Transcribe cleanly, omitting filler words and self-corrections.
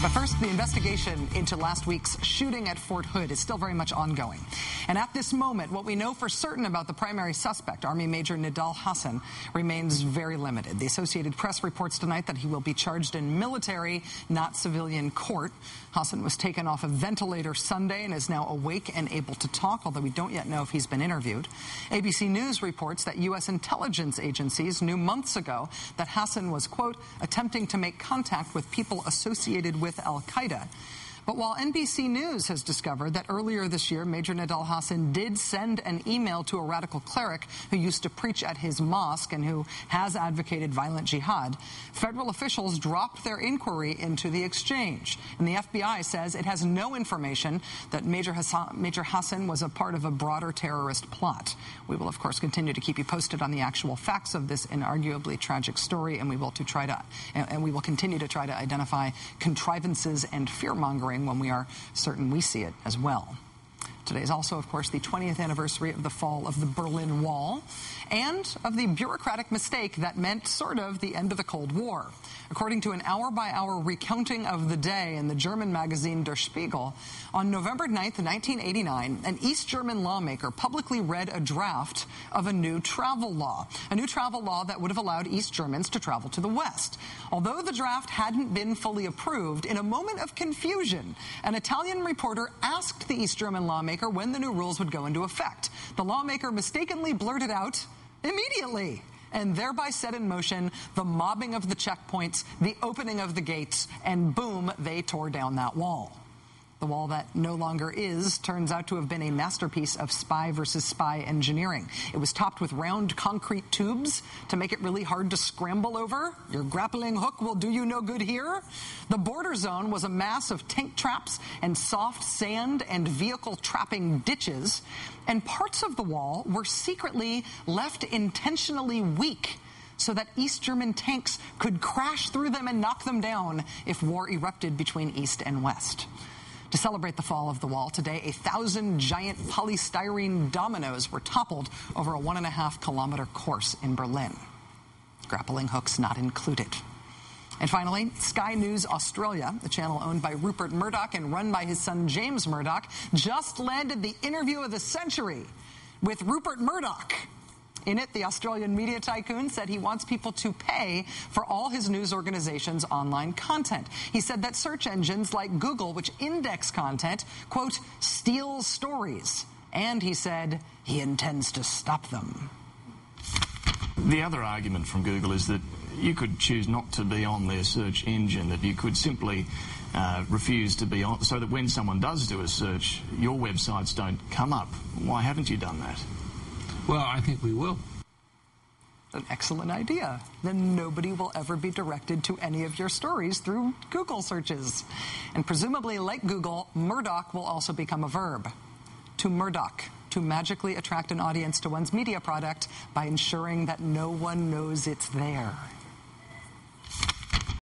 But first, the investigation into last week's shooting at Fort Hood is still very much ongoing. And at this moment, what we know for certain about the primary suspect, Army Major Maddow Hassan, remains very limited. The Associated Press reports tonight that he will be charged in military, not civilian court. Hassan was taken off a ventilator Sunday and is now awake and able to talk, although we don't yet know if he's been interviewed. ABC News reports that U.S. intelligence agencies knew months ago that Hassan was, quote, attempting to make contact with people associated with Al-Qaeda. But while NBC News has discovered that earlier this year, Major Maddow Hassan did send an email to a radical cleric who used to preach at his mosque and who has advocated violent jihad, federal officials dropped their inquiry into the exchange. And the FBI says it has no information that Major Hassan was a part of a broader terrorist plot. We will, of course, continue to keep you posted on the actual facts of this inarguably tragic story, and we will continue to try to identify contrivances and fear-mongering when we are certain we see it as well. Today is also, of course, the 20th anniversary of the fall of the Berlin Wall and of the bureaucratic mistake that meant sort of the end of the Cold War. According to an hour-by-hour recounting of the day in the German magazine Der Spiegel, on November 9th, 1989, an East German lawmaker publicly read a draft of a new travel law that would have allowed East Germans to travel to the West. Although the draft hadn't been fully approved, in a moment of confusion, an Italian reporter asked the East German lawmaker when the new rules would go into effect. The lawmaker mistakenly blurted out, "Immediately," and thereby set in motion the mobbing of the checkpoints, the opening of the gates, and boom, they tore down that wall. The wall that no longer is turns out to have been a masterpiece of spy versus spy engineering. It was topped with round concrete tubes to make it really hard to scramble over. Your grappling hook will do you no good here. The border zone was a mass of tank traps and soft sand and vehicle trapping ditches. And parts of the wall were secretly left intentionally weak so that East German tanks could crash through them and knock them down if war erupted between East and West. To celebrate the fall of the wall today, 1,000 giant polystyrene dominoes were toppled over a 1.5-kilometer course in Berlin. Grappling hooks not included. And finally, Sky News Australia, the channel owned by Rupert Murdoch and run by his son James Murdoch, just landed the interview of the century with Rupert Murdoch. In it, the Australian media tycoon said he wants people to pay for all his news organization's online content. He said that search engines like Google, which index content, quote, steals stories. And he said he intends to stop them. The other argument from Google is that you could choose not to be on their search engine, that you could simply refuse to be on, so that when someone does do a search, your websites don't come up. Why haven't you done that? Well, I think we will. An excellent idea. Then nobody will ever be directed to any of your stories through Google searches. And presumably, like Google, Murdoch will also become a verb. To Murdoch, to magically attract an audience to one's media product by ensuring that no one knows it's there.